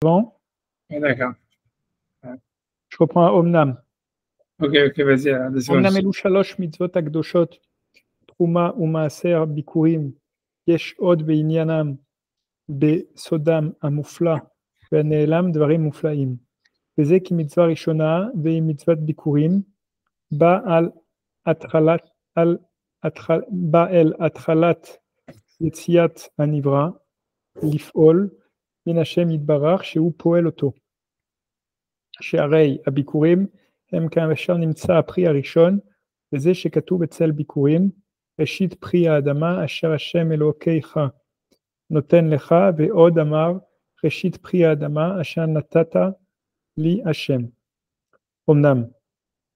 avant. Ah, d'accord. Ouais. Je reprends à Omnam. Ok, vas-y. Omnam אלו שלוש מצוות הקדושות, תרומה ומעשר ביקורים, יש עוד בעניינם, בסודם המופלא והנעלם דברים מופלאים. וזה כמצווה ראשונה, והיא מצוות ביקורים, בא אל התחלת יציאת הנברא, לפעול מן השם יתברך שהוא פועל אותו. שהרי הביקורים הם כאשר נמצא הפרי הראשון, וזה שכתוב אצל ביקורים, ראשית פרי האדמה אשר השם אלוקיך נותן לך, ועוד אמר ראשית פרי האדמה אשר נתת לי השם. אמנם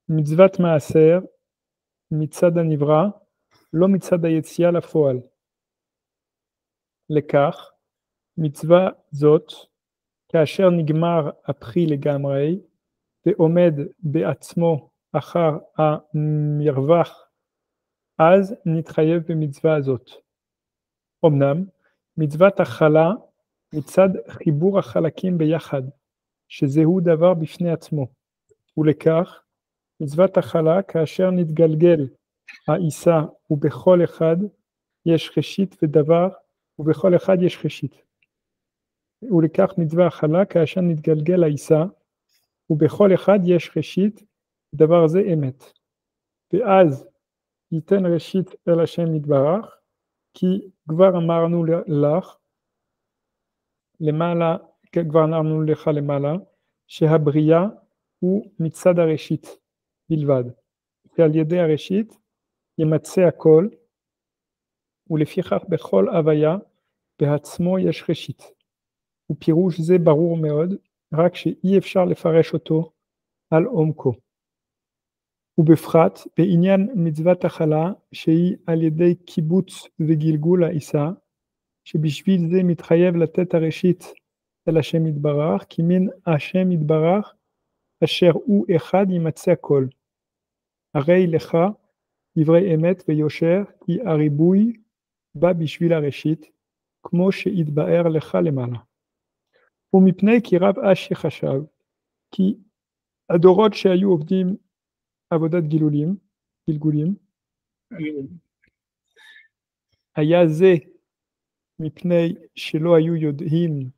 מצוות מעשר מצד הנברא, לא מצד היציאה לפועל. לכך מצווה זאת, כאשר נגמר הפרי לגמרי, ועומד בעצמו אחר המרווח, אז נתחייב במצווה הזאת. אמנם, מצוות הכלה מצד חיבור החלקים ביחד, שזהו דבר בפני עצמו, ולכך מצוות הכלה כאשר נתגלגל העיסה ובכל אחד יש חשית ודבר, ובכל אחד יש חשית. ולכך מצווה הכלה כאשר נתגלגל העיסה ובכל אחד יש ראשית, דבר זה אמת. ואז ייתן ראשית אל השם יתברך, כי כבר אמרנו לך למעלה, כבר אמרנו לך למעלה, שהבריאה הוא מצד הראשית בלבד. ועל ידי הראשית ימצא הכל, ולפיכך בכל הוויה בעצמו יש ראשית. ופירוש זה ברור מאוד, רק שאי אפשר לפרש אותו על עומקו. ובפרט בעניין מצוות הכלה שהיא על ידי קיבוץ וגלגול העיסה, שבשביל זה מתחייב לתת הראשית אל השם יתברך, כי מן השם יתברך אשר הוא אחד ימצא הכל. הרי לך דברי אמת ויושר, כי הריבוי בא בשביל הראשית, כמו שהתבאר לך למעלה. ומפני כי רב אשי חשב, כי הדורות שהיו עובדים עבודת גלגולים, היה זה מפני שלא היו יודעים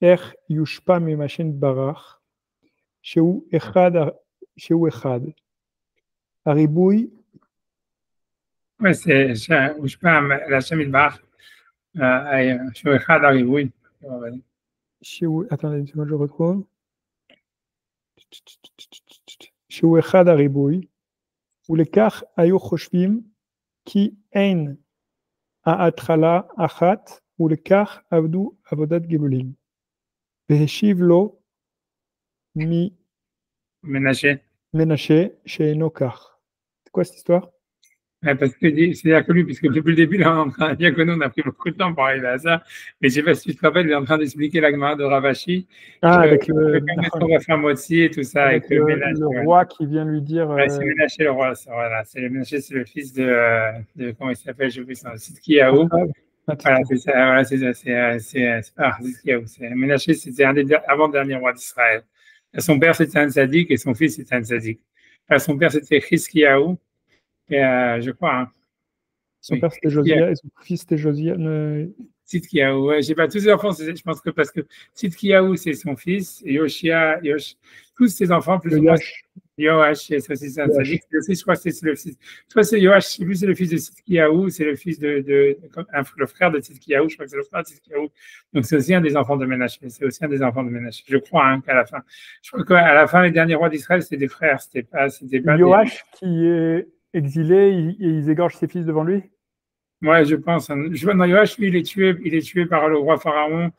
איך יושפע מהשם יתברך, שהוא אחד. הריבוי, הושפע מהשם יתברך, שהוא אחד הריבוי. attendez, je retrouve. שהוא אחד הריבוי, ולכך היו חושבים כי אין ההתחלה אחת, ולכך עבדו עבודת גלגולים. והשיב לו מנשה שאינו כך. C'est quoi cette histoire? Parce que c'est-à-dire que lui, puisque depuis le début, là, on est en train de dire que nous, on a pris beaucoup de temps pour arriver à ça, mais je sais pas si tu te rappelles, il est en train d'expliquer la Gemara de Rav Ashi, avec le Motsi et tout ça, avec le roi qui vient lui dire. C'est Ménaché le roi, voilà. C'est Ménaché, c'est le fils de comment il s'appelle, je sais plus, c'est Tzidkiyahu. Voilà, c'est ça, voilà, Tzidkiyahu. Ménaché, c'était un des avant-derniers rois d'Israël. Son père, c'était un tzaddik et son fils, c'était un tzaddik. Son père, c'était Tzidkiyahu. Et je crois. Hein. Son père c'était Josia et son fils c'était Josia. Tzidkiyahu, ouais, j'ai pas tous ses enfants, je pense que parce que Tzidkiyahu c'est son fils, et tous ses enfants, plus Yoash, c'est aussi ça, je crois que c'est le fils. Soit c'est Yoash, je sais plus c'est le fils de Tzidkiyahu, c'est le fils le frère de Tzidkiyahu, je crois que c'est le frère de Tzidkiyahu. Donc c'est aussi un des enfants de Ménaché, je crois hein, qu'à la fin. Je crois qu'à la fin, les derniers rois d'Israël, c'était des frères, c'était pas Yoash qui est exilé, ils égorgent ses fils devant lui. Ouais, je pense. Non, Yoash, lui, il est tué par le roi Pharaon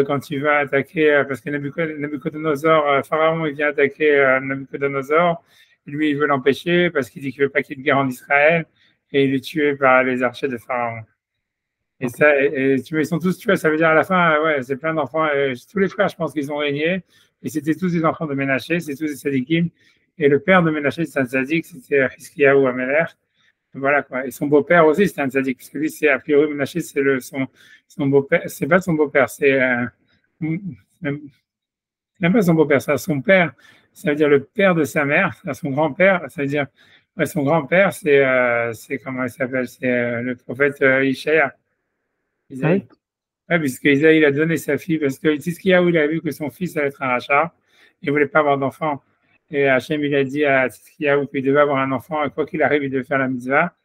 quand il va attaquer, parce que Nabucodonosor, Pharaon, il vient attaquer Nabucodonosor. Lui, il veut l'empêcher parce qu'il dit qu'il veut pas qu'il y ait de guerre en Israël, et il est tué par les archers de Pharaon. Et ça, ils sont tous tués. Ça veut dire à la fin, ouais, c'est plein d'enfants. Tous les frères, je pense qu'ils ont régné, et c'était tous des enfants de Ménaché, c'est tous des tzadikim. Et le père de Ménaché, c'est un tzadik, c'était Hiskiyahu Amelech. Voilà quoi. Et son beau-père aussi, c'était un tzaddik, parce que lui, c'est a priori Ménaché, c'est son beau-père. C'est pas son beau-père, c'est même pas son beau-père, c'est son père, ça veut dire le père de sa mère, son grand-père, ça veut dire, ouais, son grand-père, c'est comment il s'appelle, c'est le prophète Ishaïa, Isaïe. Oui. Ouais, puisque Isaïe, il a donné sa fille, parce que Tzidkiyahu, il a vu que son fils allait être un rachat, il voulait pas avoir d'enfant. Et Hachem, il a dit à Tzidkiyahu qu'il devait avoir un enfant, et quoi qu'il arrive, il devait faire la mitzvah,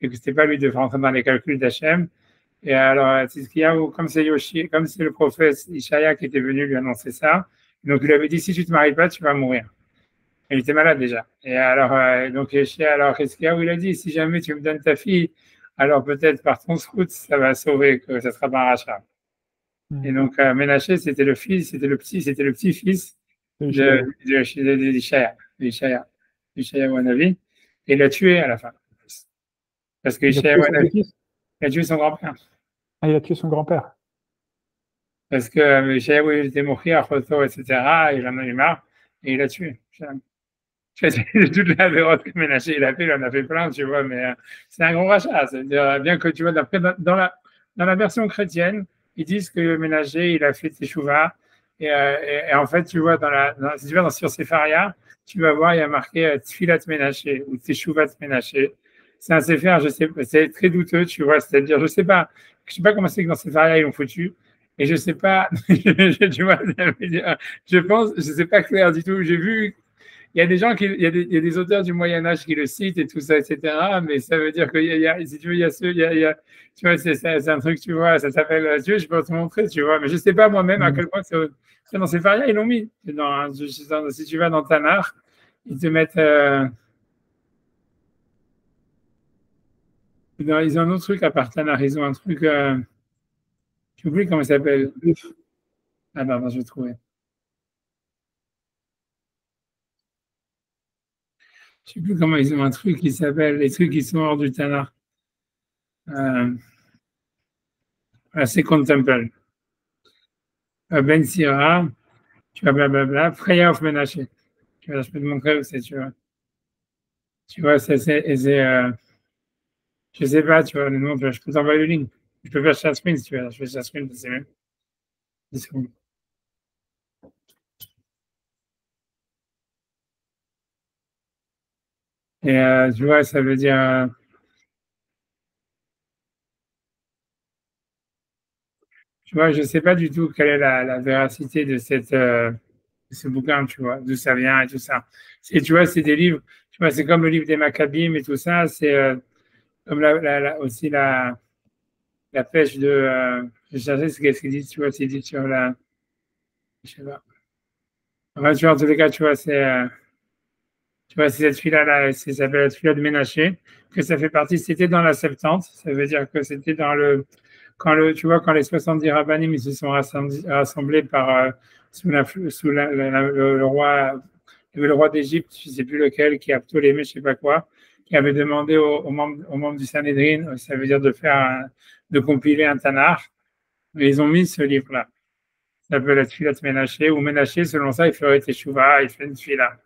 et que c'était pas lui de rentrer dans les calculs d'Hachem. Et alors, Tzidkiyahu, comme c'est le prophète Ishaïa qui était venu lui annoncer ça, donc il lui avait dit, si tu ne te maries pas, tu vas mourir. Il était malade déjà. Et alors, donc, Tzidkiyahu, il a dit, si jamais tu me donnes ta fille, alors peut-être par ton scout, ça va sauver, que ça sera pas un rachat. Et donc, Ménaché, c'était le petit-fils d'Ishaïa Wanavi, et il l'a tué à la fin. Parce que Il a Ishaïa tué son Wanavi, petit-fils. il a tué son grand-père. Ah, il a tué son grand-père. Parce que Ishaïa, il était mourir à Khoto, etc., il en a eu marre, et il l'a tué. Toute la vérote que Ménaché, il a fait, il en a fait plein, tu vois, mais c'est un gros rachat. C'est-à-dire, bien que tu vois, dans la version chrétienne, ils disent que Ménaché, il a fait Teshuvah. Et en fait, tu vois, si tu vas sur Sepharia, tu vas voir, il y a marqué Tfilat Ménaché ou Teshuvat Ménaché. C'est un Sefer, je sais, c'est très douteux, tu vois, c'est-à-dire, je sais pas comment c'est que dans Sepharia, ils l'ont foutu. Et je sais pas, tu vois, je pense, je sais pas clair du tout. J'ai vu, il y a des gens il y a des auteurs du Moyen-Âge qui le citent et tout ça, etc. Mais ça veut dire si tu veux, il y a ceux, tu vois, c'est un truc, tu vois, ça s'appelle, tu vois, je peux te montrer, tu vois, mais je sais pas moi-même à quel point c'est dans ces variants, ils l'ont mis. Si tu vas dans Tanakh, ils te mettent, ils ont un autre truc à part Tanakh, ils ont un truc, je oublie comment ça s'appelle. Ah, pardon, je vais trouver. Je sais plus comment ils ont un truc qui s'appelle les trucs qui sont hors du Tanakh. Second Temple. Ben Sira, tu vois, blablabla, Freya of Menaché. Tu vois, je peux te montrer où c'est, tu vois. Tu vois, je sais pas, tu vois, le nom, je peux t'envoyer le link. Je peux faire share screen si tu veux. Je fais share screen, c'est mieux. 10 secondes. Et tu vois, ça veut dire. Tu vois, je sais pas du tout quelle est la véracité de ce bouquin, tu vois, d'où ça vient et tout ça. Tu vois, c'est des livres, tu vois, c'est comme le livre des Maccabim et tout ça, c'est comme aussi la pêche de. Je cherchais ce qu'il dit, tu vois, c'est dit sur la. Je sais pas. Enfin, tu vois, en tous les cas, tu vois, c'est cette fille-là, ça s'appelle la fille de Ménaché, que ça fait partie, c'était dans la Septante, ça veut dire que c'était tu vois, quand les 70 rabbinim, ils se sont rassemblés sous le roi, le roi d'Égypte, je ne sais plus lequel, qui a Ptolémée, je ne sais pas quoi, qui avait demandé aux membres du Sanhédrin, ça veut dire de compiler un Tanakh, et ils ont mis ce livre-là. Ça s'appelle la Tfilat Ménaché, ou Ménaché, selon ça, il ferait Teshuvah, il fait une Tfila.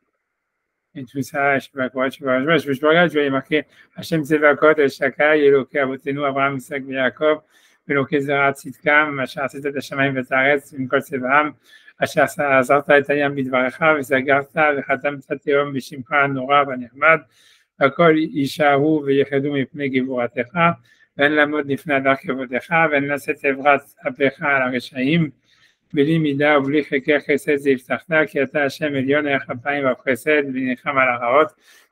Et tout ça, je sais pas quoi, tu vois. Je regarde, je vais marquer Hachem Tsevakot, El Shakai, Eloké Avotenu, Abraham, Isaac, Yaakov, Eloké Zera Tzidkam, Asher Asetet Hashemayim Vetaretz, Mikol Tzevam, Asher Azarta Et Hayam Bidvarecha, Vezagarta, Vechatam Tateom, Bishimcha, Nora, Vanirmad, Akol Ishahu, Veyechedu, Mipne Gevuratecha, Ven Lamod Nifna Dar Kevotecha, Ven Naset Evrat Apecha, Al Reshaim, בלי מידה ובלי חקר חסד זה יפתחת, כי אתה השם עליון ערך אפיים והחסד ונחם על הרעות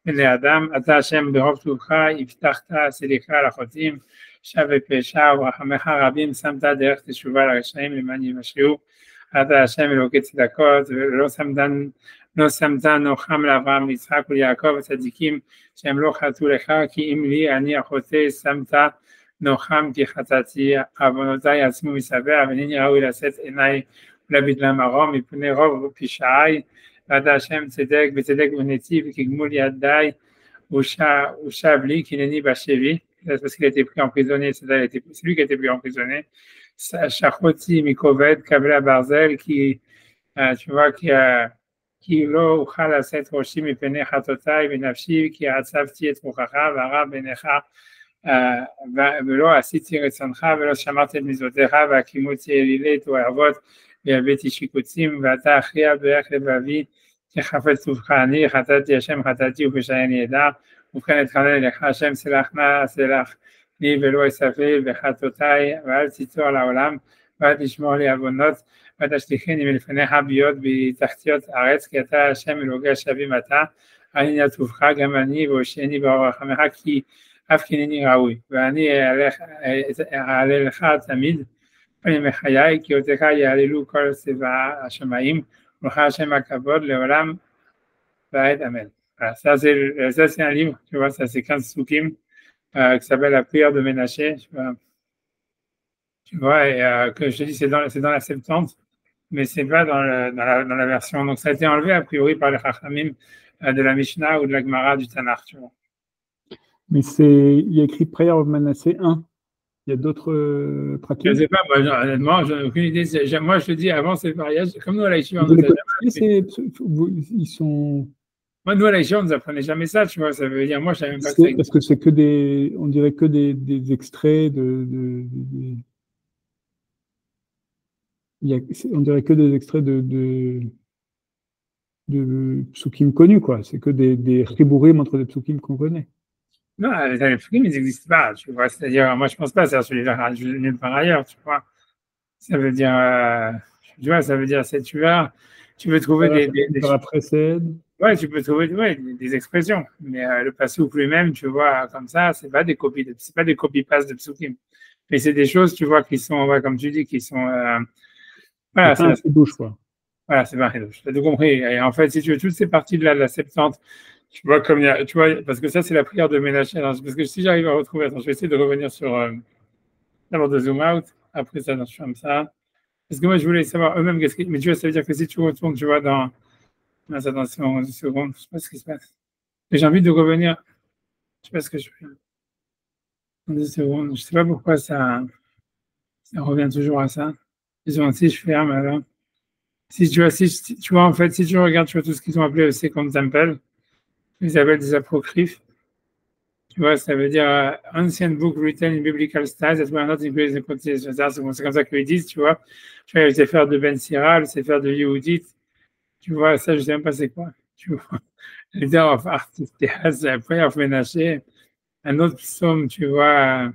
בני אדם, אתה השם ברוב טובך הבטחת סליחה על החוטאים, שב ופשע ורחמך רבים שמת דרך תשובה לרשעים למען ימשעו, אתה השם אלוקי צדקות ולא שמת נוחם לאברהם ליצחק וליעקב הצדיקים שהם לא חטאו לך, כי אם לי אני החוטא שמת נוחם כי חטאתי, עוונותיי עצמו מסביע, ואינני ראוי לשאת עיניי ולהביט למרום מפני רוב פשעי, ואתה השם צדק בצדק ונציב, כי גמול ידיי הושב לי, כי הנני בשבי, parce qu'il a été pris emprisonné, c'est lui qui a été pris emprisonné, שחותי מכובד כבלי הברזל, כי tu vois, כי לא אוכל לשאת ראשי מפני חטאותיי ונפשי, כי עצבתי את רוחך והרע בעיניך, ולא עשיתי רצונך ולא שמרתי את מצוותיך והקימותי אלילי תועבות ויבט אישי קוצים, ואתה אחיה בערך לבבי, כחפץ טובך אני, חטאתי השם חטאתי ופשעי ידע, ובכן אתחנן אליך השם סלח נא סלח לי ולא אספל בחטאותיי, ואל תיצור לעולם, ואל תשמור לי עוונות, ואל תשליכני מלפניך בהיות בתחתיות הארץ, כי אתה השם אלוהי שבים אתה, אני נא טובך גם אני והושיעני באור רחמך, כי אף כי אינני ראוי, ואני אעלה לך תמיד פנים מחיי, כי אותך יעללו כל צבא השמיים, ולך השם הכבוד לעולם ועד אמן. Ça c'est un livre, tu vois, ça c'est 15 psukim qui s'appelle La prière de Ménaché, tu vois, et que je te dis c'est dans la Septante, mais c'est pas dans la version, donc ça a été enlevé a priori par les Chachamim de la Mishnah ou de la Gemara du Tanakh, tu vois. Mais il y a écrit Prayer of Manasseh 1. Il y a d'autres pratiques. Je ne sais pas, moi, honnêtement, je n'ai aucune idée. Moi, je te dis, avant ces mariages, comme nous à la Yeshiva, ils sont. Moi, nous à la Yeshiva, on ne nous apprenait jamais ça, tu vois. Ça veut dire, moi, je ne savais même pas que ça. Parce que c'est que on dirait que des extraits on dirait que des extraits de psukim connus, quoi. C'est que des chibourim entre des psukim qu'on connaît. Non, les psukim, ils n'existent pas, tu vois. C'est-à-dire, moi, je ne pense pas, c'est celui-là, nulle part ailleurs, tu vois. Ça veut dire, tu vois, ça veut dire, tu veux trouver des précède. Ouais, tu peux trouver des expressions, mais le passouk lui-même, tu vois, comme ça, c'est pas des copy-paste de psukim. Mais c'est des choses, tu vois, qui sont, ouais, comme tu dis, qui sont, voilà, c'est un chidouche, quoi. Voilà, c'est pas un chidouche. Tu as tout compris. Et en fait, si tu veux, toutes ces parties de la Septante, tu vois, tu vois, parce que ça, c'est la prière de Ménaché. Parce que si j'arrive à retrouver, attends, je vais essayer de revenir sur, d'abord de zoom out, après ça, je fais comme ça. Parce que moi, je voulais savoir eux-mêmes mais tu vois, ça veut dire que si tu retournes, tu vois, dans attention, une seconde, je ne sais pas ce qui se passe. J'ai envie de revenir. Je ne sais pas ce que je fais. 2 secondes. Je ne sais pas pourquoi ça revient toujours à ça. Si je ferme, alors. Si tu vois, en fait, si tu regardes, tu vois tout ce qu'ils ont appelé le Second Temple, ils appellent des apocryphes. Tu vois, ça veut dire ancient book written in biblical styles that were not included in the quotation. C'est comme ça qu'ils disent, tu vois. Tu vois, le Sefer de Ben Sira, le Sefer de Yehudit. Tu vois, ça, je ne sais même pas c'est quoi. Tu vois, Leader of Artists, Prayer of Ménaché, un autre psaume, tu vois.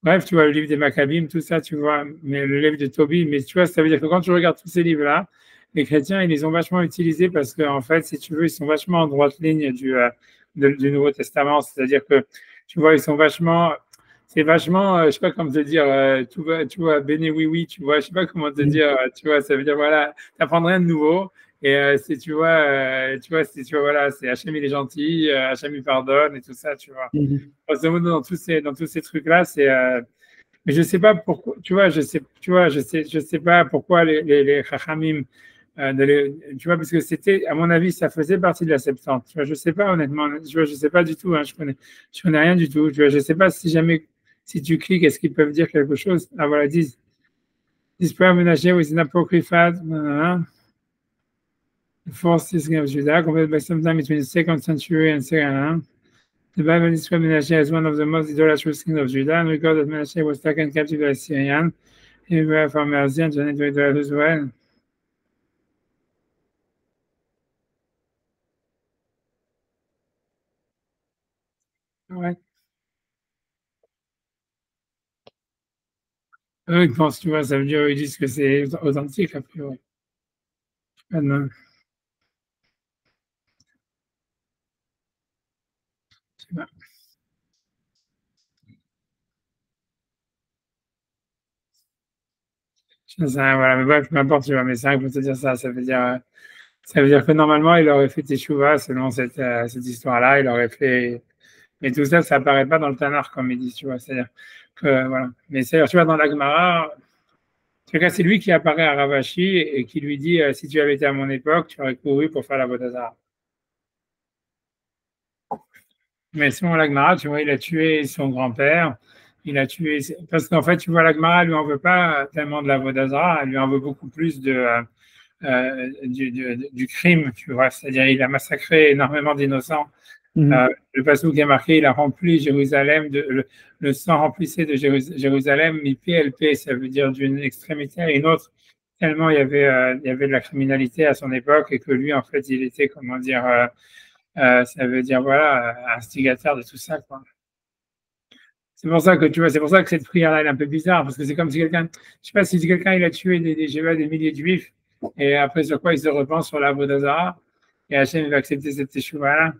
Bref, tu vois, le livre des Maccabim, tout ça, tu vois, mais le livre de Tobie, mais tu vois, ça veut dire que quand tu regardes tous ces livres-là, les chrétiens, ils les ont vachement utilisés parce qu'en fait, si tu veux, ils sont vachement en droite ligne du Nouveau Testament, c'est-à-dire que, tu vois, ils sont vachement. C'est vachement, je sais pas comment te dire, tu vois, béni oui, tu vois, je sais pas comment te dire, tu vois, ça veut dire, voilà, t'apprends rien de nouveau, et tu vois, voilà, c'est Hachem il est gentil, Hachem il pardonne, et tout ça, tu vois. Dans tous ces trucs-là, c'est, mais je sais pas pourquoi, tu vois, je sais pas pourquoi les Chachamim, tu vois, parce que c'était, à mon avis, ça faisait partie de la Septante, tu vois, je sais pas, honnêtement, tu vois, je sais pas du tout, hein, je connais rien du tout, tu vois, je sais pas si tu cliques, est-ce qu'ils peuvent dire quelque chose? Ah voilà, disent prayer ménager with an apocryphal, the fourth season of Judah, completed by sometime between the 2nd century and 2nd. The Bible describes Menashe as one of the most idolatrous kings of Judah, and records that Menashe was taken captive by Syrian. He was from Merzia and journeyed to Israel as well. Ouais. Eux, ils pensent, tu vois, ça veut dire, ils disent que c'est authentique, a priori. Non. Je sais pas. Voilà, mais bref, peu importe, tu vois, mais c'est vrai que pour te dire ça, ça veut dire que normalement, il aurait fait teshuva selon cette histoire-là, il aurait fait. Mais tout ça, ça apparaît pas dans le Tanakh, comme ils disent, tu vois. C'est-à-dire que, voilà. Mais c'est-à-dire, tu vois, dans la Gemara, en tout cas, c'est lui qui apparaît à Ravashi et qui lui dit si tu avais été à mon époque, tu aurais couru pour faire la Vodazara. Mais selon la Gemara, tu vois, il a tué son grand-père. Il a tué. Parce qu'en fait, tu vois, la Gemara, elle lui en veut pas tellement de la Vodazara, elle lui en veut beaucoup plus du crime, tu vois. C'est-à-dire, il a massacré énormément d'innocents. Le passage qui est marqué, il a rempli Jérusalem, le sang remplissait de Jérusalem, mi-PLP, ça veut dire d'une extrémité à une autre. tellement il y avait de la criminalité à son époque et que lui, en fait, il était, comment dire, ça veut dire, voilà, instigateur de tout ça, quoi. C'est pour ça que tu vois, c'est pour ça que cette prière-là, elle est un peu bizarre, parce que c'est comme si quelqu'un, je sais pas si quelqu'un il a tué des milliers de juifs, et après sur quoi il se repent sur la Vodazara, et Hachem va accepter cette échouva-là.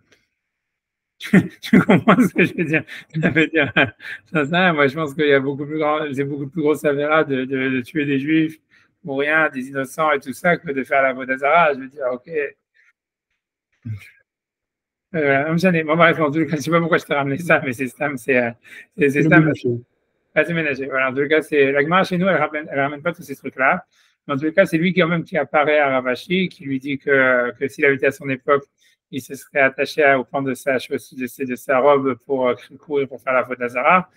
Tu comprends ce que je veux dire? Ça veut dire, ça, moi je pense qu'il y a beaucoup plus grand, c'est beaucoup plus grosse avéra de tuer des juifs pour rien, des innocents et tout ça, que de faire la Vodazara. Je veux dire, ok. Bon, bref, en tout cas, je sais pas pourquoi je t'ai ramené ça, mais c'est Stam, c'est Le Stam. ménager. Pas déménager. Voilà, en tout cas, c'est la Gemara chez nous, elle ramène pas tous ces trucs-là. Mais en tout cas, c'est lui quand même qui apparaît à Ravashi, qui lui dit que s'il avait été à son époque, il se serait attaché au pan de de sa robe pour courir pour faire la faute d'Azara.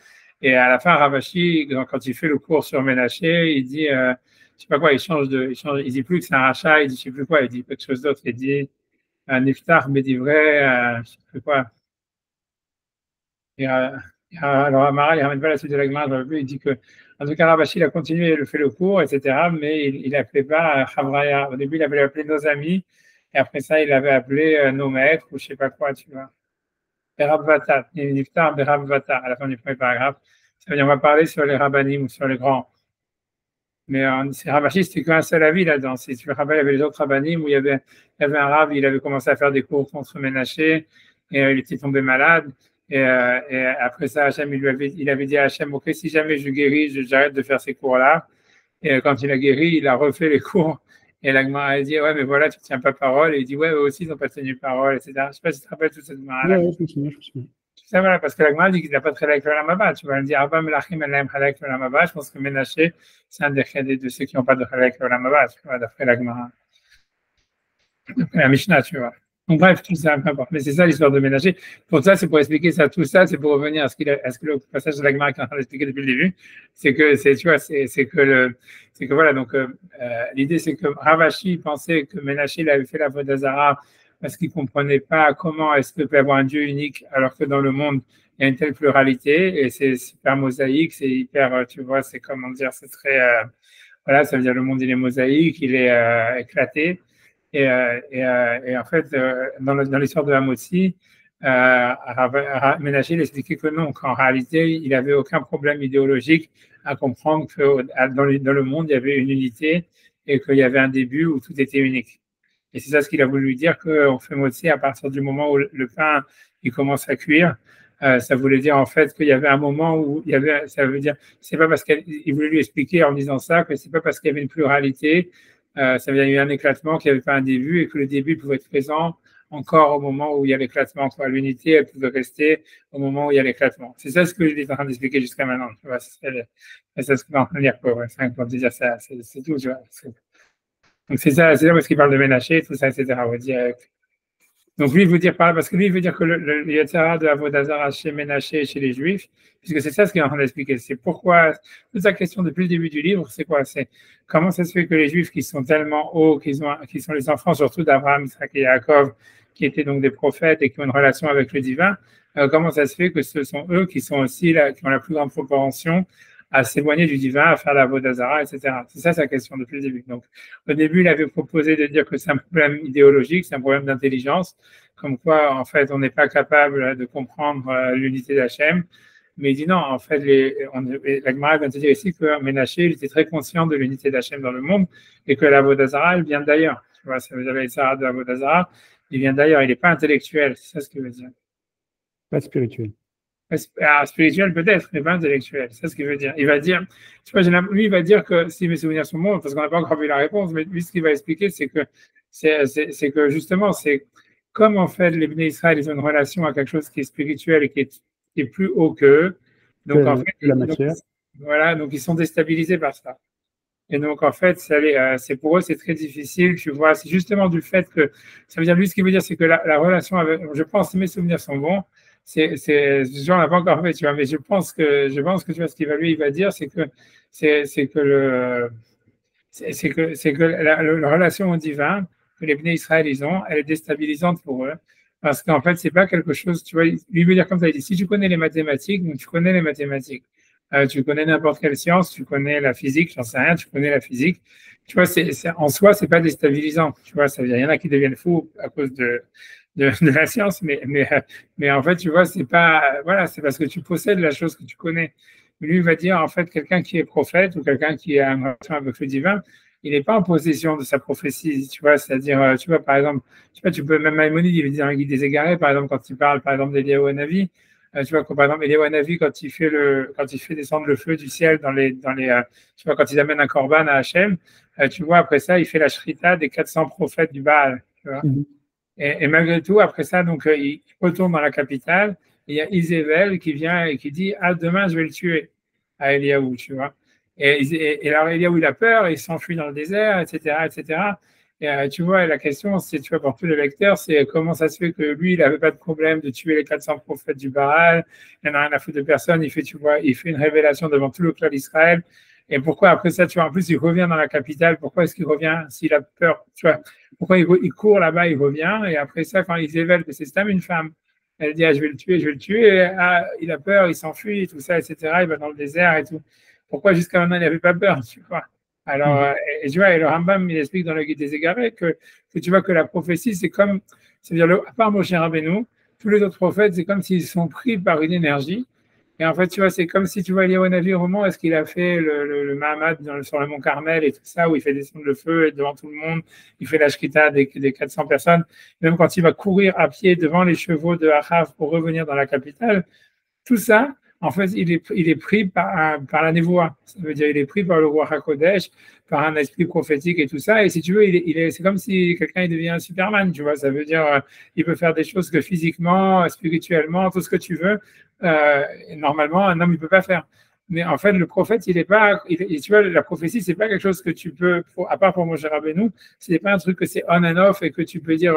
Et à la fin, Ravashi, quand il fait le cours sur Ménaché, il dit, je sais pas quoi, il dit plus que c'est un rachat, il dit je sais plus quoi, il dit quelque chose d'autre, il dit un iftar, mais dit vrai, je sais plus quoi. Alors, Amara, il ramène pas la suite de la Gemara, il dit que, en tout cas, Rabashi, il a continué, il fait le cours, etc., mais il n'appelait pas Chavraya. Au début, il avait appelé nos amis, et après ça, il avait appelé nos maîtres, ou je sais pas quoi, tu vois. Berab Vata, il dit Berab Vata, à la fin du premier paragraphe. Ça veut dire, on va parler sur les rabbanim ou sur les grands. Mais Ravashi, c'était qu'un seul avis là-dedans. Si tu te rappelles, il y avait les autres rabbanim où il y avait un rab, il avait commencé à faire des cours contre Ménaché et il était tombé malade. Et après ça, Hachem, il avait dit à Hachem, ok, si jamais je guéris, j'arrête de faire ces cours-là. Et quand il a guéri, il a refait les cours. Et la Gemara a dit, ouais, mais voilà, tu ne tiens pas parole. Et il dit, ouais, eux aussi, ils n'ont pas tenu parole, etc. Je ne sais pas si tu te rappelles toute cette Gemara-là. Ouais, je me souviens, je me souviens. Ça, voilà, parce que la Gemara dit qu'il n'a pas traité avec le Lamaba. Tu vas me dire, Abba Melachim Elaim Chalek le Lamaba. Je pense que Ménaché, c'est un des chedés de ceux qui n'ont pas de Chalek le Lamaba, tu vois, d'après la Gemara. D'après la Mishnah, tu vois. Donc, bref, tout ça, peu importe. Mais c'est ça l'histoire de Ménaché. Pour ça, c'est pour expliquer ça, tout ça, c'est pour revenir à ce que le passage de la Gemara qu'on a expliqué depuis le début. C'est que, tu vois, c'est que voilà, donc, l'idée, c'est que Ravashi pensait que Ménaché, il avait fait la faute d'Azara parce qu'il ne comprenait pas comment est-ce que peut y avoir un Dieu unique alors que dans le monde, il y a une telle pluralité et c'est super mosaïque, c'est hyper, tu vois, c'est comment dire, c'est très, voilà, ça veut dire le monde, il est mosaïque, il est éclaté. Et en fait, dans l'histoire de Hamotzi, Ménaché il expliquait que non, qu'en réalité, il n'avait aucun problème idéologique à comprendre que dans le monde, il y avait une unité et qu'il y avait un début où tout était unique. Et c'est ça ce qu'il a voulu dire, qu'on fait motzi à partir du moment où le pain il commence à cuire. Ça voulait dire en fait qu'il y avait un moment où il y avait, ça veut dire, c'est pas parce qu'il voulait lui expliquer en disant ça que c'est pas parce qu'il y avait une pluralité, ça veut dire qu'il y a eu un éclatement, qu'il n'y avait pas un début et que le début pouvait être présent encore au moment où il y a l'éclatement. L'unité, elle pouvait rester au moment où il y a l'éclatement. C'est ça ce que je suis en train d'expliquer jusqu'à maintenant. Tu vois, c'est ça ce que je suis en train de dire. Ouais, pour te dire ça, c'est tout. Tu vois. Donc c'est ça parce qu'il parle de Ménaché, tout ça, etc. On va dire. Donc lui, il veut dire par là, parce que lui, il veut dire que le Yetzirah de Avodazara chez Ménaché et chez les Juifs, puisque c'est ça ce qu'il est en train d'expliquer. C'est pourquoi, toute sa question depuis le début du livre, c'est quoi? C'est comment ça se fait que les Juifs qui sont tellement hauts, qui sont les enfants surtout d'Abraham, Isaac et Yaakov, qui étaient donc des prophètes et qui ont une relation avec le divin, comment ça se fait que ce sont eux qui sont aussi là, qui ont la plus grande propension à s'éloigner du divin, à faire la Vodazara, etc. C'est ça sa question depuis le début. Donc, au début, il avait proposé de dire que c'est un problème idéologique, c'est un problème d'intelligence, comme quoi, en fait, on n'est pas capable de comprendre l'unité d'Hachem. Mais il dit non, en fait, la Gemara vient de dire ici que Ménaché, il était très conscient de l'unité d'Hachem dans le monde et que la Vodazara, elle vient d'ailleurs. Tu vois, ça veut dire la de la Vodazara, il vient d'ailleurs, il n'est pas intellectuel, c'est ça ce qu'il veut dire. Pas spirituel. Spirituel peut-être, mais pas intellectuel. C'est ce qu'il veut dire. Il va dire, tu vois, lui, il va dire que si mes souvenirs sont bons, parce qu'on n'a pas encore vu la réponse, mais lui, ce qu'il va expliquer, c'est que justement, c'est comme en fait les Bnei Israël, ils ont une relation à quelque chose qui est spirituel et qui est plus haut qu'eux. Donc en fait, la matière. Voilà, donc ils sont déstabilisés par ça. Et donc, en fait, c'est pour eux, c'est très difficile, tu vois. C'est justement du fait que, ça veut dire, lui, ce qu'il veut dire, c'est que la relation avec, je pense, si mes souvenirs sont bons, genre, on n'a pas encore fait, tu vois, mais je pense que, tu vois, ce qu'il va, lui, il va dire, c'est que la relation au divin que les Bnei Israël, ils ont, elle est déstabilisante pour eux. Parce qu'en fait, c'est pas quelque chose, tu vois, lui veut dire comme ça, il dit, si tu connais les mathématiques, donc tu connais les mathématiques. tu connais n'importe quelle science, tu connais la physique, j'en sais rien, tu connais la physique. Tu vois, en soi, c'est pas déstabilisant. Tu vois, ça veut dire, il y en a qui deviennent fous à cause de la science, mais en fait, tu vois, c'est pas, voilà, c'est parce que tu possèdes la chose que tu connais. Lui va dire, en fait, quelqu'un qui est prophète ou quelqu'un qui a une relation avec le divin, il n'est pas en possession de sa prophétie, tu vois, c'est-à-dire, tu vois, par exemple, tu vois, tu peux, même Maïmonide, il veut dire un guide des égarés, par exemple, quand il parle, par exemple, d'Eliyahu Hanavi, tu vois, par exemple, Eliyahu Hanavi, quand il fait descendre le feu du ciel tu vois, quand ils amènent un korban à Hachem, tu vois, après ça, il fait la shrita des 400 prophètes du Baal, tu vois. Et malgré tout, après ça, donc, il retourne dans la capitale. Et il y a Isével qui vient et qui dit, ah, demain, je vais le tuer à Eliaou, tu vois. Et alors, Eliaou, il a peur, il s'enfuit dans le désert, etc., etc. Et tu vois, la question, c'est, tu vois, pour tous les lecteurs, c'est comment ça se fait que lui, il n'avait pas de problème de tuer les 400 prophètes du Baal, il n'en a rien à foutre de personne, il fait, tu vois, il fait une révélation devant tout le clan d'Israël. Et pourquoi après ça, tu vois, en plus, il revient dans la capitale, pourquoi est-ce qu'il revient s'il a peur, tu vois, pourquoi il court là-bas, il revient, et après ça, quand il s'évèle, que c'est même une femme, elle dit, ah, je vais le tuer, je vais le tuer, et, ah, il a peur, il s'enfuit, tout ça, etc., il va dans le désert et tout. Pourquoi jusqu'à maintenant, il n'avait pas peur, tu vois? Alors, et tu vois, et le Rambam, il explique dans le Guide des Égarés que tu vois que la prophétie, c'est comme, c'est-à-dire, à part Moshe Rabbeinu, tous les autres prophètes, c'est comme s'ils sont pris par une énergie. Et en fait, tu vois, c'est comme si tu vois Eliyahu Hanavi au moment où est-ce qu'il a fait le Mahamad sur le mont Carmel et tout ça, où il fait descendre le feu et devant tout le monde, il fait la shkita des 400 personnes. Même quand il va courir à pied devant les chevaux de Achav pour revenir dans la capitale, tout ça, en fait, il est pris par la névoie. Ça veut dire il est pris par le roi HaKodesh, par un esprit prophétique et tout ça. Et si tu veux, c'est comme si quelqu'un devient un Superman, tu vois. Ça veut dire il peut faire des choses que physiquement, spirituellement, tout ce que tu veux. Normalement, un homme, il peut pas faire. Mais en fait, le prophète, il est pas. Tu vois, la prophétie, c'est pas quelque chose que tu peux, à part pour Moshe Rabbeinu, c'est pas un truc que c'est on and off et que tu peux dire.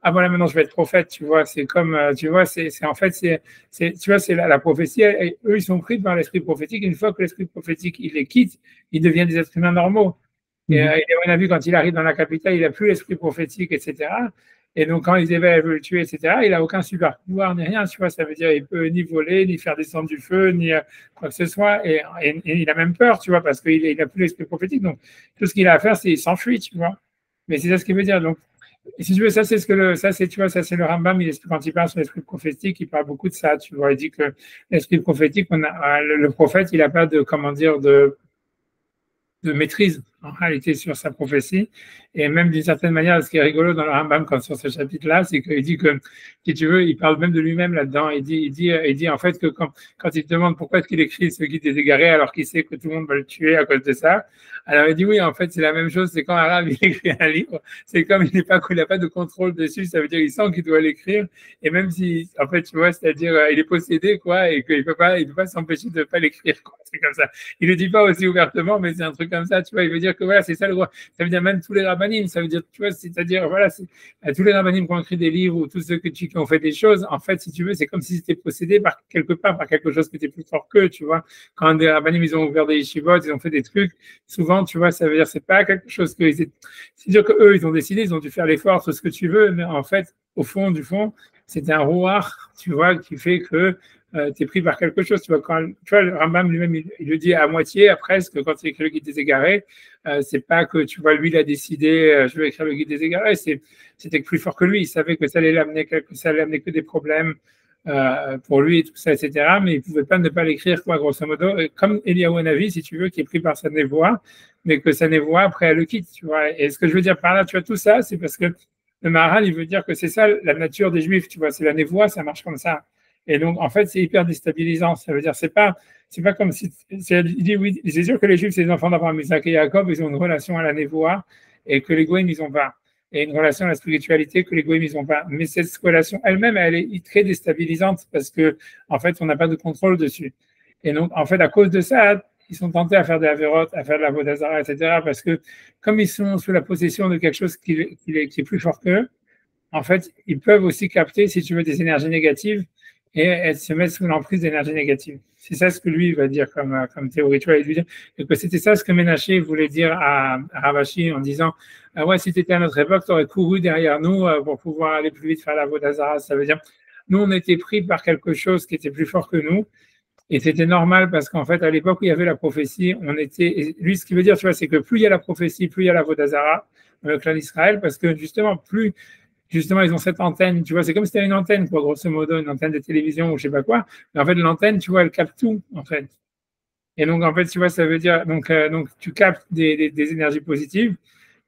Ah voilà, maintenant je vais être prophète, tu vois, c'est comme, tu vois, en fait, tu vois, c'est la prophétie, eux, ils sont pris par l'esprit prophétique, une fois que l'esprit prophétique, il les quitte, ils deviennent des êtres humains normaux. Et on a vu, quand il arrive dans la capitale, il n'a plus l'esprit prophétique, etc. Et donc, quand Isével veut le tuer, etc., il n'a aucun super pouvoir ni rien, tu vois, ça veut dire il peut ni voler, ni faire descendre du feu, ni quoi que ce soit, et il a même peur, tu vois, parce qu'il n'a plus l'esprit prophétique, donc tout ce qu'il a à faire, c'est il s'enfuit, tu vois. Mais c'est ça ce qu'il veut dire, donc. Et si tu veux, ça c'est tu vois, ça c'est le Rambam, quand il parle sur l'esprit prophétique, il parle beaucoup de ça, tu vois, il dit que l'esprit prophétique, le prophète, il n'a pas de, comment dire, de maîtrise en réalité sur sa prophétie. Et même d'une certaine manière, ce qui est rigolo dans le Rambam quand sur ce chapitre-là, c'est qu'il dit que, si tu veux, il parle même de lui-même là-dedans. Il dit en fait que quand il te demande pourquoi est-ce qu'il écrit ce guide des égarés alors qu'il sait que tout le monde va le tuer à cause de ça, alors il dit oui, en fait, c'est la même chose. C'est quand un arabe il écrit un livre, c'est comme il n'a pas de contrôle dessus, ça veut dire qu'il sent qu'il doit l'écrire. Et même si, en fait, tu vois, c'est-à-dire, il est possédé, quoi, et qu'il peut pas s'empêcher de pas l'écrire, quoi. C'est comme ça. Il le dit pas aussi ouvertement, mais c'est un truc comme ça, tu vois. Il veut dire que voilà, c'est ça le roi. Ça veut dire même tous les rabbinim, ça veut dire, tu vois, c'est-à-dire, voilà, tous les rabbinim qui ont écrit des livres ou tous ceux qui ont fait des choses, en fait, si tu veux, c'est comme s'ils étaient possédés par quelque part, par quelque chose qui était plus fort qu'eux, tu vois. Quand des rabbinim, ils ont ouvert des yeshivot, ils ont fait des trucs, souvent, tu vois, ça veut dire, c'est pas quelque chose que, c'est dire que eux, ils ont décidé, ils ont dû faire l'effort, tout ce que tu veux, mais en fait, au fond du fond, c'est un rouard, tu vois, qui fait que tu es pris par quelque chose. Tu vois, le Rambam lui-même, il le dit à moitié, à presque, quand il écrit le guide des égarés. C'est pas que, tu vois, lui, il a décidé, je vais écrire le guide des égarés. C'était plus fort que lui. Il savait que ça allait amener que des problèmes pour lui et tout ça, etc. Mais il pouvait pas ne pas l'écrire, quoi, grosso modo. Comme Eliyahu Hanavi, si tu veux, qui est pris par sa névoie, mais que sa névoie, après, elle le quitte, tu vois. Et ce que je veux dire par là, tu vois, tout ça, c'est parce que le Maharal, il veut dire que c'est ça la nature des Juifs, tu vois. C'est la névoie, ça marche comme ça. Et donc, en fait, c'est hyper déstabilisant. Ça veut dire, c'est pas comme si, il dit, oui, c'est sûr que les Juifs, c'est les enfants d'Abraham, Isaac et Jacob, ils ont une relation à la névoie et que les Goïms, ils ont pas. Et une relation à la spiritualité que les Goïms, ils ont pas. Mais cette relation elle-même, elle est très déstabilisante parce que, en fait, on n'a pas de contrôle dessus. Et donc, en fait, à cause de ça, ils sont tentés à faire des avérotes, à faire de la vodazara, etc. Parce que, comme ils sont sous la possession de quelque chose qui est plus fort qu'eux, en fait, ils peuvent aussi capter, si tu veux, des énergies négatives et elles se mettent sous l'emprise d'énergie négative. C'est ça ce que lui va dire comme théorie. Tu vois, il lui dit que c'était ça ce que Ménaché voulait dire à Ravashi en disant ouais, si tu étais à notre époque, tu aurais couru derrière nous pour pouvoir aller plus vite faire la Vodazara. Ça veut dire, nous, on était pris par quelque chose qui était plus fort que nous Et c'était normal parce qu'en fait, à l'époque où il y avait la prophétie, et lui, ce qui veut dire, tu vois, c'est que plus il y a la prophétie, plus il y a la Vodazara dans le clan d'Israël, parce que justement, justement, ils ont cette antenne, tu vois, c'est comme si c'était une antenne, quoi, grosso modo, une antenne de télévision ou je sais pas quoi. Mais en fait, l'antenne, tu vois, elle capte tout, en fait. Et donc, en fait, tu vois, ça veut dire, donc tu captes des énergies positives,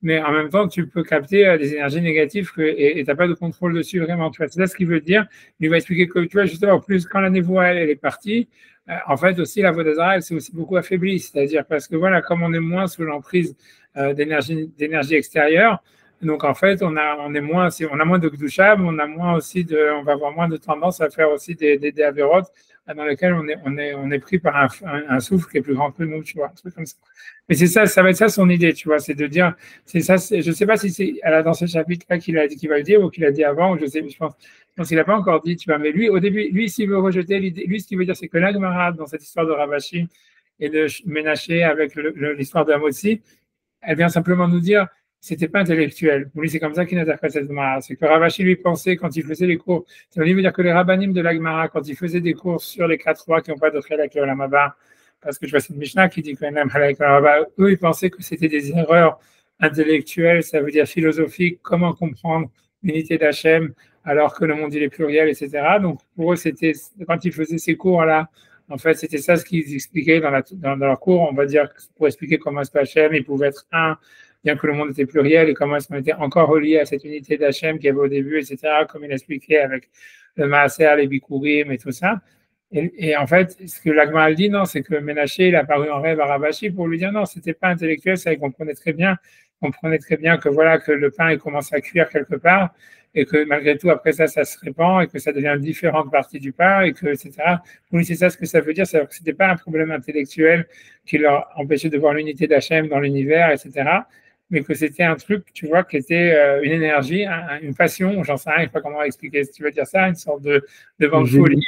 mais en même temps, tu peux capter des énergies négatives et tu n'as pas de contrôle dessus vraiment. Tu vois, c'est ça ce qu'il veut dire. Il va expliquer que, tu vois, justement, plus quand la névoie, elle est partie, en fait, aussi, la Vodazara, elle s'est aussi beaucoup affaiblie. C'est-à-dire parce que, voilà, comme on est moins sous l'emprise d'énergie extérieure, donc, en fait, on est moins, on a moins de Gdusha, mais on va avoir moins de tendance à faire aussi des avérotes dans lesquelles on est pris par un souffle qui est plus grand que nous, tu vois, un truc comme ça. Mais c'est ça, ça va être ça son idée, tu vois, c'est de dire, c'est ça, je sais pas si c'est dans ce chapitre-là qu'il a dit, qu'il va le dire ou qu'il a dit avant, je sais, je pense qu'il n'a pas encore dit, tu vois, mais lui, au début, lui, s'il veut rejeter l'idée, lui, ce qu'il veut dire, c'est que l'Agmara, dans cette histoire de Ravashi et de Ménaché avec l'histoire de Hamotzi, elle vient simplement nous dire, c'était pas intellectuel. Pour lui, c'est comme ça qu'il interprète cette Gemara. C'est que Ravashi lui pensait quand il faisait les cours. Ça veut dire que les rabbinim de la Gemara, quand ils faisaient des cours sur les 4 rois qui n'ont pas de Chelek le Olamaba, parce que je vois cette Mishnah qui dit qu'il n'aime Chelek le Olamaba, eux, ils pensaient que c'était des erreurs intellectuelles, ça veut dire philosophiques, comment comprendre l'unité d'Hachem alors que le monde il est pluriel, etc. Donc pour eux, c'était quand ils faisaient ces cours-là, en fait, c'était ça ce qu'ils expliquaient dans leur cours, on va dire, pour expliquer comment est-ce que Hachem, il pouvait être un, bien que le monde était pluriel, et comment est-ce qu'on était encore relié à cette unité d'Hachem qu'il y avait au début, etc., comme il expliquait avec le Maaser, les Bikurim et tout ça. Et en fait, ce que l'Agma dit, non, c'est que Ménaché, il a apparu en rêve à Ravashi pour lui dire non, c'était pas intellectuel, ça, il comprenait très bien que voilà, que le pain, il commence à cuire quelque part, et que malgré tout, après ça, ça se répand, et que ça devient différentes parties du pain, et que, etc. Pour lui, c'est ça ce que ça veut dire, c'est que c'était pas un problème intellectuel qui leur empêchait de voir l'unité d'Hachem dans l'univers, etc., mais que c'était un truc, tu vois, qui était une énergie, une passion, j'en sais rien, je sais pas comment expliquer, si tu veux dire ça, une sorte de vent de folie,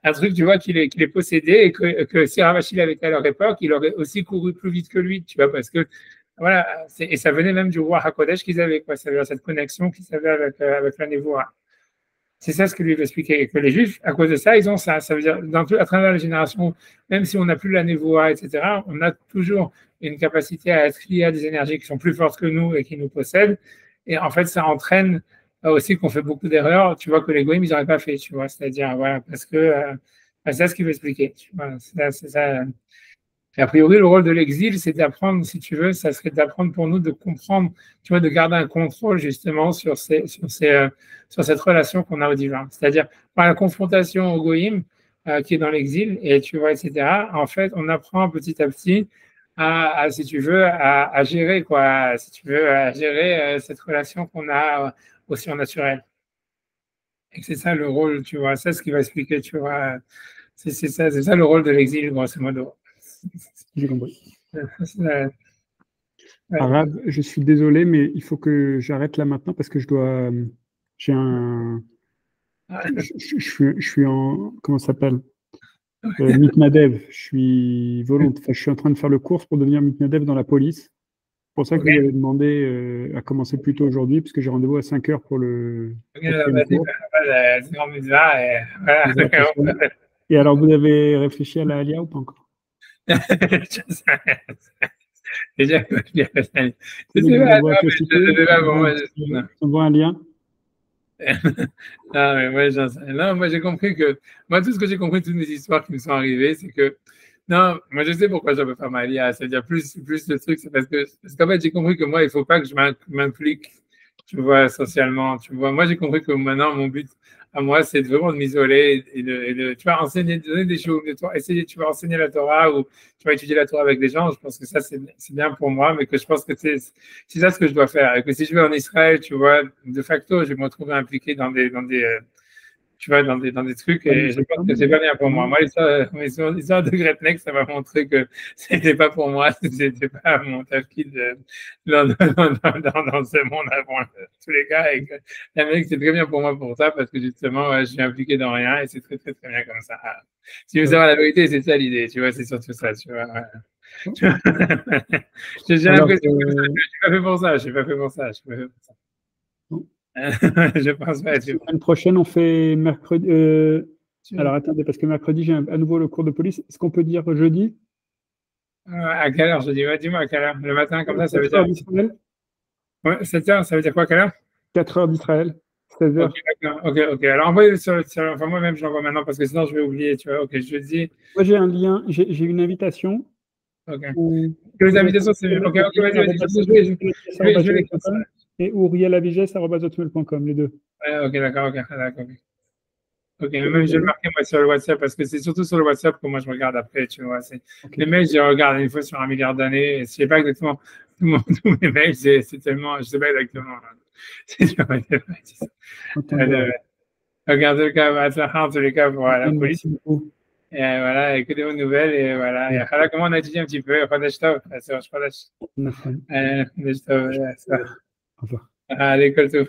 un truc, tu vois, qu'il est possédé et que si Ravashi l'avait été à leur époque, il aurait aussi couru plus vite que lui, tu vois, parce que, voilà, et ça venait même du roi Hakodesh qu'ils avaient, quoi, ça veut dire cette connexion qu'ils avaient avec la névoie. C'est ça ce que lui veut expliquer. Et que les Juifs, à cause de ça, ils ont ça. Ça veut dire, à travers les générations, même si on n'a plus la névoie, etc., on a toujours une capacité à être lié à des énergies qui sont plus fortes que nous et qui nous possèdent. Et en fait, ça entraîne aussi qu'on fait beaucoup d'erreurs, tu vois, que les goïms, ils n'auraient pas fait, tu vois. C'est-à-dire, voilà, parce que c'est ça ce qu'il veut expliquer. Tu vois, c'est ça. Et a priori, le rôle de l'exil, c'est d'apprendre, si tu veux, ça serait d'apprendre pour nous de comprendre, tu vois, de garder un contrôle justement sur cette relation qu'on a au divin. C'est-à-dire, par la confrontation au goïm qui est dans l'exil, et tu vois, etc., en fait, on apprend petit à petit si tu veux, à gérer, quoi, si tu veux, à gérer cette relation qu'on a au surnaturel. Et c'est ça le rôle, tu vois, c'est ce qui va expliquer, tu vois, c'est ça le rôle de l'exil, grosso modo. J'ai compris. Arabe, je suis désolé, mais il faut que j'arrête là maintenant parce que j'ai un, je suis en, comment ça s'appelle? Mitnadev. Je suis en train de faire le cours pour devenir Mitnadev dans la police. C'est pour ça que j'avais demandé à commencer plus tôt aujourd'hui, parce que j'ai rendez-vous à 5 heures pour le cours. Et alors, vous avez réfléchi à la Alia ou pas encore? Déjà, on un lien. Ah, mais moi j'ai compris que tout ce que j'ai compris de toutes mes histoires qui me sont arrivées, c'est que non, moi je sais pourquoi je peux faire ma lia, c'est-à-dire plus de trucs, c'est parce qu'en fait j'ai compris que moi il faut pas que je m'implique, tu vois, socialement, tu vois. Moi j'ai compris que maintenant mon but à moi c'est vraiment de m'isoler et de tu vois, donner des choses, essayer, tu vas enseigner la Torah ou tu vas étudier la Torah avec des gens. Je pense que ça c'est bien pour moi, mais que je pense que c'est ça ce que je dois faire. Et que si je vais en Israël, tu vois, de facto, je vais me retrouver impliqué dans des tu vois, dans des trucs, et je pense que c'est pas bien pour moi. Moi, l'histoire de Gretnek, ça m'a montré que c'était pas pour moi, c'était pas mon tafkid dans ce monde avant tous les cas, et que l'Amérique, c'est très bien pour moi pour ça, parce que justement, je suis impliqué dans rien, et c'est très, très, très bien comme ça. Si vous savez la vérité, c'est ça l'idée, tu vois, c'est surtout ça, tu vois. J'ai l'impression que je suis pas fait pour ça, je suis pas fait pour ça, je suis pas fait pour ça. Je pense pas. La semaine prochaine, on fait mercredi. Alors attendez, parce que mercredi, j'ai à nouveau le cours de police. Est-ce qu'on peut dire jeudi? À quelle heure? Je dis, ouais, dis-moi à quelle heure? Le matin, comme ça veut 4 heures dire. d'Israël? Ouais, 7 heures, ça veut dire quoi, à quelle heure? 4 heures d'Israël, 16 Ok, heures. d'accord. Ok, ok. Alors envoyez enfin, moi-même, je l'envoie maintenant parce que sinon je vais oublier, tu vois. Ok, jeudi. Moi, j'ai un lien, j'ai une invitation. Ok. Où Que les invitations, c'est mieux. Ok, ok, vas-y, vas-y. Je vais l'écrire ça. Et ourielaviges@hotmail.com, les deux. Ouais, ok, d'accord, ok, d'accord. Ok, mais même je vais le marquer moi sur le WhatsApp parce que c'est surtout sur le WhatsApp que moi je regarde après, tu vois. Les mails, je les regarde une fois sur un milliard d'années. Je ne sais pas exactement tous mes mails, c'est tellement, je ne sais pas exactement. Regardez le cas, en tous les cas pour la police. Et voilà, écoutez vos nouvelles et voilà. Et comment on a dit un petit peu, Chodesh Tov, c'est Chodesh. Chodesh Tov, ça. À l'école tout.